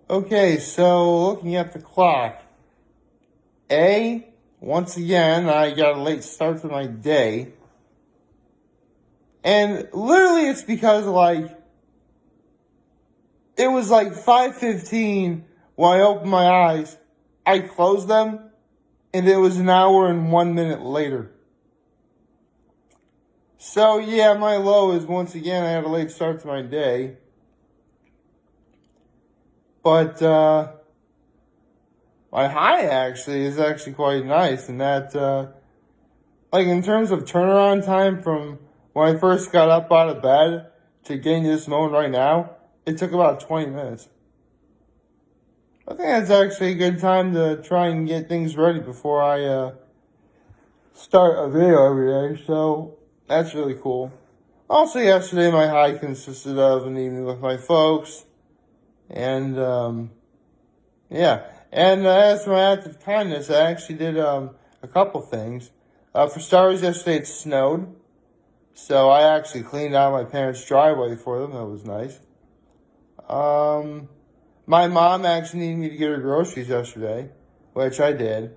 Okay, so looking at the clock. Once again, I got a late start to my day. And literally it's because, it was 5:15 when I opened my eyes. I closed them, and it was an hour and 1 minute later. So, yeah, my low is once again I had a late start to my day. But, my high is actually quite nice, and that, in terms of turnaround time from when I first got up out of bed to getting to this moment right now, it took about 20 minutes. I think that's actually a good time to try and get things ready before I start a video every day, so that's really cool. Also, yesterday my high consisted of an evening with my folks, and yeah. And as for my act of kindness, I actually did a couple things. For starters, yesterday it snowed, so I actually cleaned out my parents' driveway for them. That was nice. My mom actually needed me to get her groceries yesterday, which I did.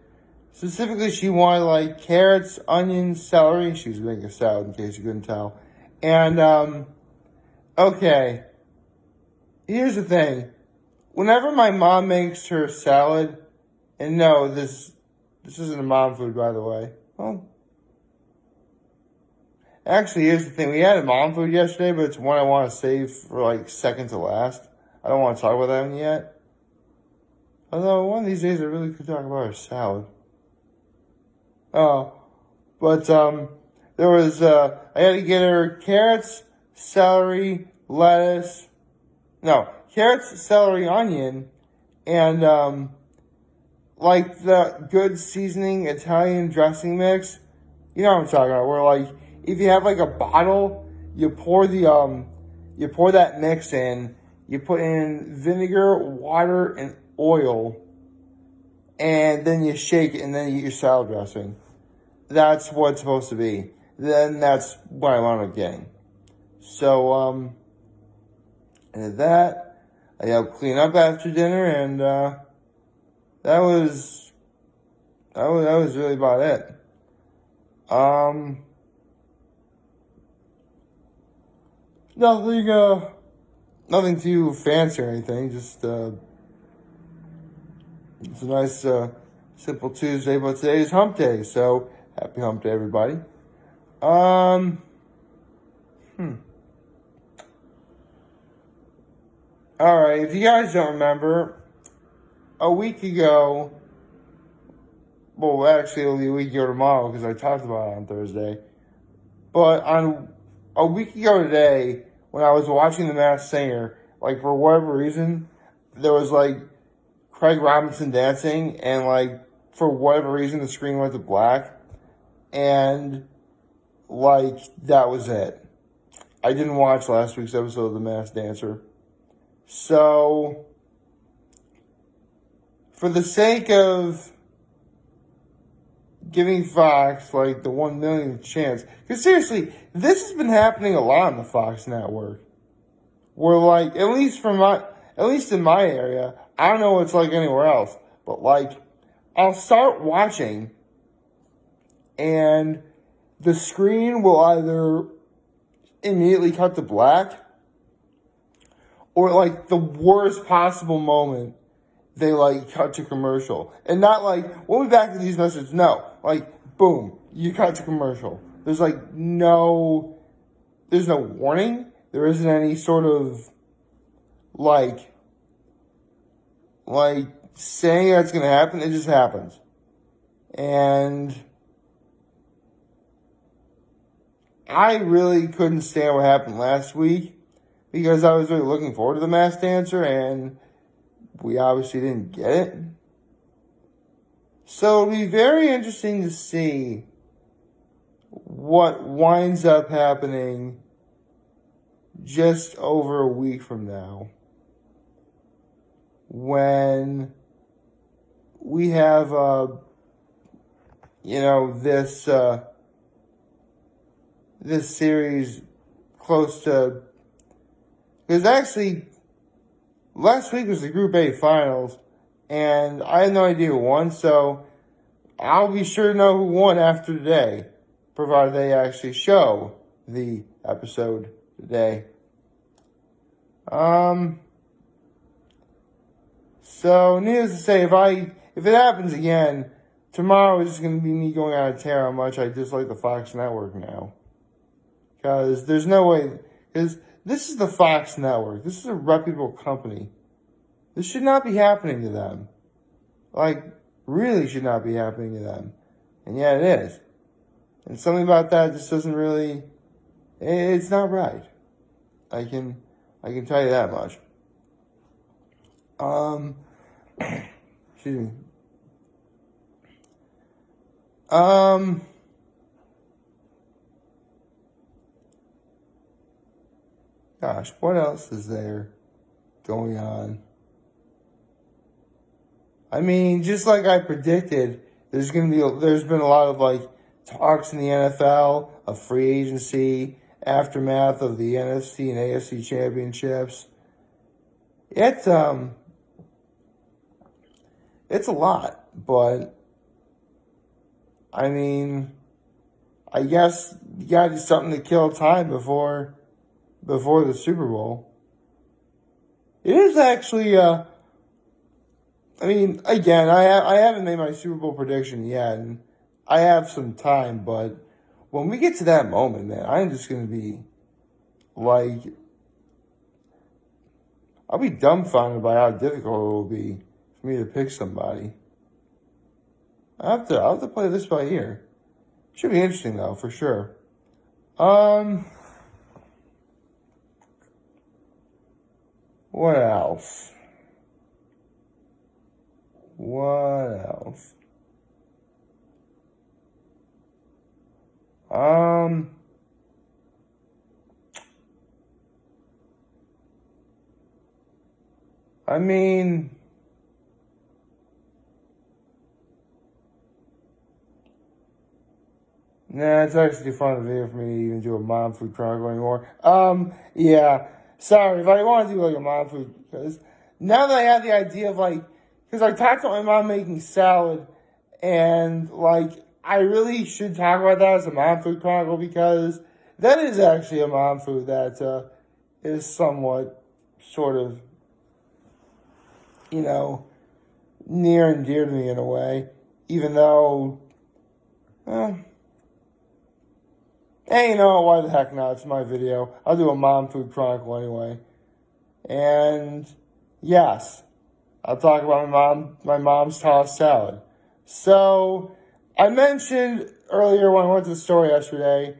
Specifically, she wanted carrots, onions, celery. She was making a salad, in case you couldn't tell. And okay, here's the thing. Whenever my mom makes her salad, and no, this isn't a mom food, by the way. Well, actually, here's the thing. We had a mom food yesterday, but it's one I want to save for second to last. I don't want to talk about that one yet. Although one of these days I really could talk about her salad. Oh, but there was I had to get her carrots, celery, lettuce. No, carrots, celery, onion, and the good seasoning Italian dressing mix. You know what I'm talking about? Where if you have a bottle, you pour that mix in. You put in vinegar, water, and oil, and then you shake it, and then you eat your salad dressing. That's what it's supposed to be. Then that's what I wound up getting. So, and that, I helped clean up after dinner, and that was really about it. Nothing too fancy or anything. Just it's a nice simple Tuesday, but today is Hump Day, so happy Hump Day, everybody. All right, if you guys don't remember, a week ago, well, actually it'll be a week ago tomorrow because I talked about it on Thursday, but on a week ago today, when I was watching The Masked Singer, for whatever reason, there was Craig Robinson dancing, and for whatever reason the screen went to black, and that was it. I didn't watch last week's episode of The Masked Dancer. So, for the sake of giving Fox the 1 millionth chance, because seriously, this has been happening a lot on the Fox network, where at least in my area, I don't know what it's like anywhere else, but I'll start watching, and the screen will either immediately cut to black, or the worst possible moment, they cut to commercial. And not we'll be back to these messages. No, boom, you cut to commercial. There's there's no warning. There isn't any sort of saying that's going to happen. It just happens. And I really couldn't stand what happened last week because I was really looking forward to The Masked Dancer, and we obviously didn't get it. So it'll be very interesting to see what winds up happening just over a week from now, when we have, this series close to, because actually, last week was the Group A finals, and I had no idea who won, so I'll be sure to know who won after today, provided they actually show the episode today. So needless to say, if it happens again, tomorrow is going to be me going on a tear how much I dislike the Fox Network now. Because there's no way, because this is the Fox Network. This is a reputable company. This should not be happening to them. Like, really should not be happening to them. And yet it is. And something about that just doesn't really, it's not right. I can tell you that much. Excuse me. Gosh, what else is there going on? I mean, just like I predicted, there's been a lot of like talks in the NFL of free agency, aftermath of the NFC and AFC championships. It's a lot, but I mean, I guess you gotta do something to kill time before the Super Bowl. It is actually, I mean, again, I haven't made my Super Bowl prediction yet, and I have some time, but when we get to that moment, man, I'm just going to be, like, I'll be dumbfounded by how difficult it will be for me to pick somebody. I'll have to play this by ear. Should be interesting, though, for sure. What else? I mean, nah, it's actually too fun of a video for me to even do a mom food chronicle anymore. Yeah. Sorry, if I want to do like a mom food, because now that I have the idea of like, because I talked about my mom making salad, and like, I really should talk about that as a mom food chronicle, because that is actually a mom food that is somewhat, sort of, you know, near and dear to me in a way, even though, hey, you know, why the heck not? It's my video. I'll do a mom food chronicle anyway. And yes, I'll talk about my mom's tossed salad. So I mentioned earlier when I went to the store yesterday,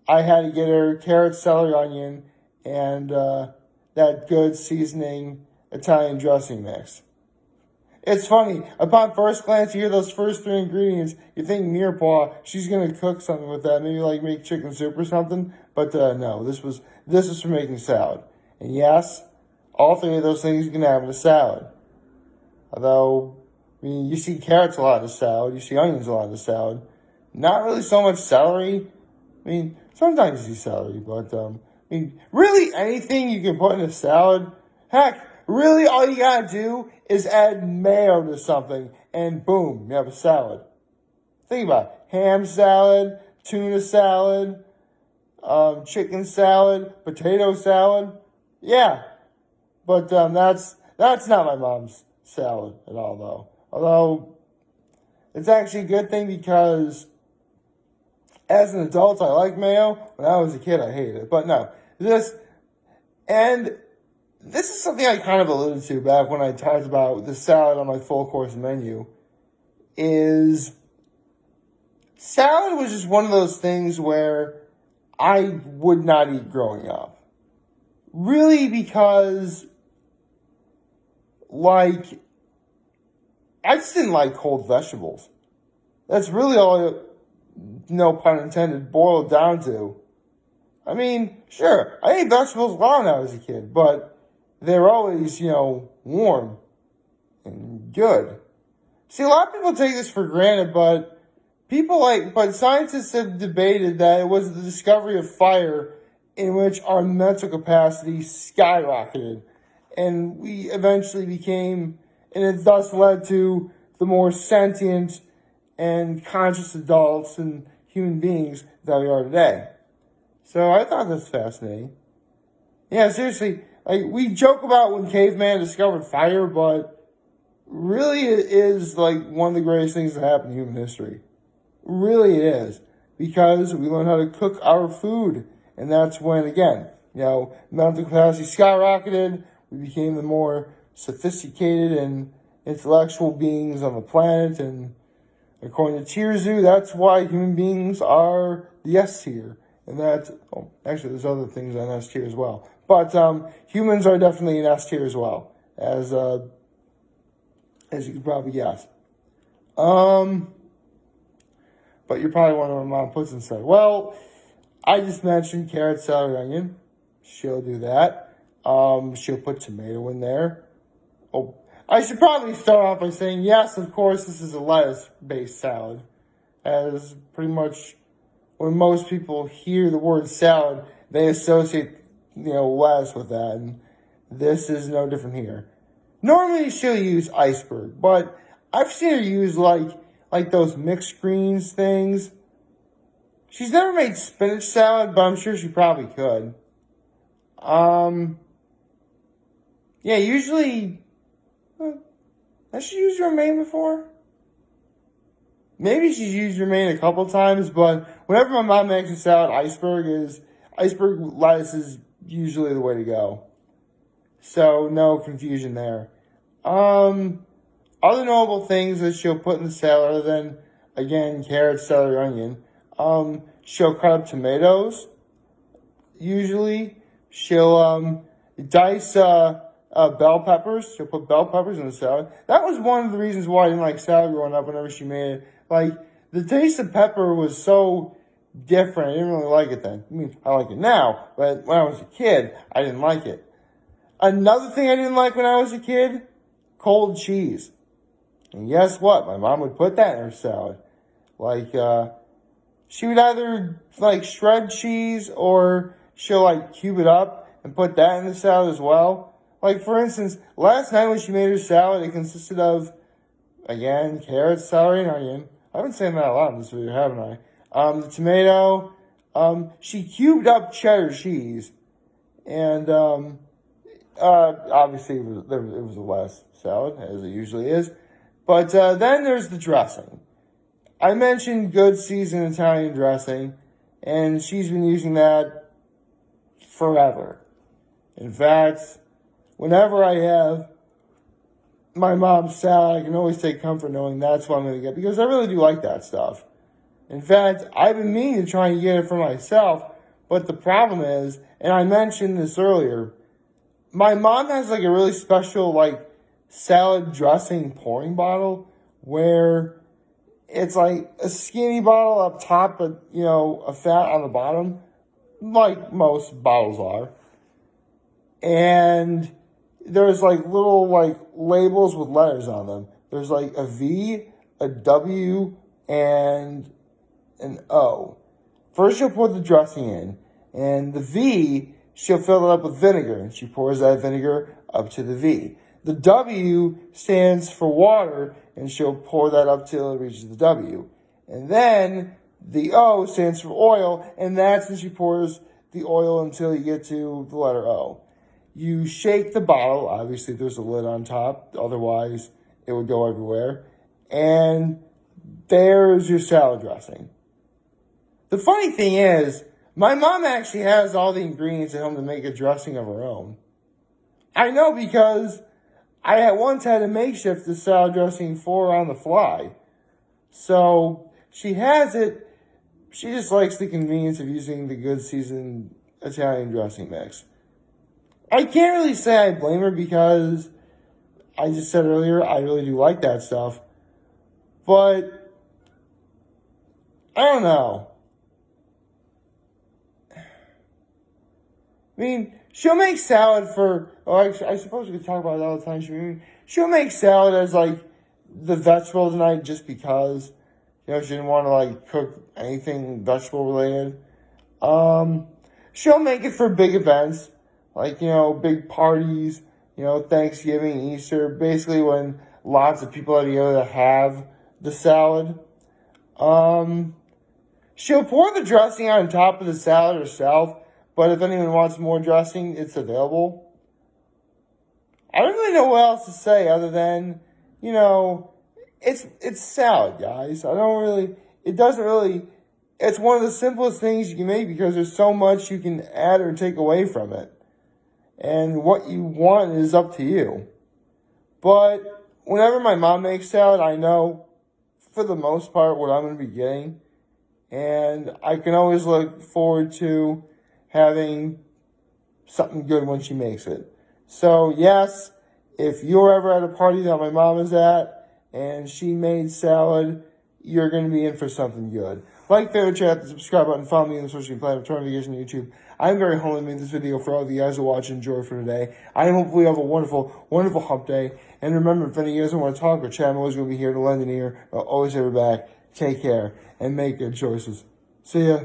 I had to get her carrot, celery, onion, and that good seasoning Italian dressing mix. It's funny. Upon first glance, you hear those first three ingredients, you think Mearpaw, she's going to cook something with that, maybe like make chicken soup or something. But no, this was for making salad. And yes, all three of those things you can have in a salad. Although, I mean, you see carrots a lot in a salad, you see onions a lot in a salad. Not really so much celery. I mean, sometimes you see celery, but I mean, really anything you can put in a salad, heck, really all you gotta do is add mayo to something, and boom, you have a salad. Think about it. Ham salad, tuna salad, chicken salad, potato salad. Yeah, but that's not my mom's salad at all, though. Although, it's actually a good thing because as an adult, I like mayo. When I was a kid, I hated it. But no, this is something I kind of alluded to back when I talked about the salad on my full course menu, is salad was just one of those things where I would not eat growing up. Really because, like, I just didn't like cold vegetables. That's really all it, no pun intended, boiled down to. I mean, sure, I ate vegetables a lot when I was a kid, but they're always, warm and good. See, a lot of people take this for granted, but scientists have debated that it was the discovery of fire in which our mental capacity skyrocketed. and we eventually became, and it thus led to the more sentient and conscious adults and human beings that we are today. So I thought that's fascinating. Yeah, seriously, like we joke about when caveman discovered fire, but really it is like one of the greatest things that happened in human history. Really it is. Because we learned how to cook our food. And that's when, again, mental capacity skyrocketed. We became the more sophisticated and intellectual beings on the planet. And according to Tier Zoo, that's why human beings are the S tier. And that's, actually, there's other things on S tier as well. But humans are definitely an S tier as well, as you can probably guess. But you're probably wondering what Mom puts inside. Well, I just mentioned carrot, celery, onion. She'll do that. She'll put tomato in there. Oh, I should probably start off by saying, yes, of course, this is a lettuce-based salad. As pretty much when most people hear the word salad, they associate, lettuce with that. And this is no different here. Normally, she'll use iceberg, but I've seen her use, like those mixed greens things. She's never made spinach salad, but I'm sure she probably could. Yeah, usually, has she used romaine before? Maybe she's used romaine a couple times, but whenever my mom makes a salad, iceberg lettuce is usually the way to go. So, no confusion there. Other notable things that she'll put in the salad, other than, again, carrot, celery, onion, she'll cut up tomatoes. Usually, she'll dice bell peppers. She'll put bell peppers in the salad. That was one of the reasons why I didn't like salad growing up whenever she made it. Like, the taste of pepper was so different. I didn't really like it then. I mean, I like it now, but when I was a kid, I didn't like it. Another thing I didn't like when I was a kid, cold cheese. And guess what? My mom would put that in her salad. Like, she would either, shred cheese or she'll, cube it up and put that in the salad as well. Like, for instance, last night when she made her salad, it consisted of, again, carrots, celery, and onion. I've been saying that a lot in this video, haven't I? The tomato. She cubed up cheddar cheese. And, obviously, it was a lettuce salad, as it usually is. But then there's the dressing. I mentioned good seasoned Italian dressing, and she's been using that forever. In fact, whenever I have my mom's salad, I can always take comfort knowing that's what I'm going to get, because I really do like that stuff. In fact, I've been meaning to try and get it for myself, but the problem is, and I mentioned this earlier, my mom has a really special salad dressing pouring bottle where it's a skinny bottle up top, but a fat on the bottom, like most bottles are. And there's little labels with letters on them. There's a V, a W, and an O. First she'll put the dressing in, and the V, she'll fill it up with vinegar, and she pours that vinegar up to the V. The W stands for water, and she'll pour that up till it reaches the W. And then the O stands for oil, and that's when she pours the oil until you get to the letter O. You shake the bottle. Obviously, there's a lid on top. Otherwise, it would go everywhere. And there's your salad dressing. The funny thing is, my mom actually has all the ingredients at home to make a dressing of her own. I know because I at once had to makeshift the salad dressing for her on the fly. So she has it. She just likes the convenience of using the good seasoned Italian dressing mix. I can't really say I blame her because I just said earlier I really do like that stuff. But I don't know. I mean, she'll make salad for, I suppose we could talk about it all the time. She'll make salad as the vegetable tonight just because, she didn't want to cook anything vegetable related. She'll make it for big events, big parties, Thanksgiving, Easter, basically when lots of people are together to have the salad. She'll pour the dressing on top of the salad herself, but if anyone wants more dressing, it's available. I don't really know what else to say other than, it's salad, guys. It's one of the simplest things you can make because there's so much you can add or take away from it. And what you want is up to you. But whenever my mom makes salad, I know for the most part what I'm going to be getting. And I can always look forward to having something good when she makes it. So yes, if you're ever at a party that my mom is at and she made salad, you're going to be in for something good. Like, favorite, chat, the subscribe button, follow me on the social media platform, turn notifications on YouTube. I'm very humble to make this video for all of you guys who watch and enjoy for today. I hopefully have a wonderful, wonderful hump day. And remember, if any of you guys want to talk or chat, I'm always going to be here to lend an ear. I'll always have your back. Take care and make good choices. See ya.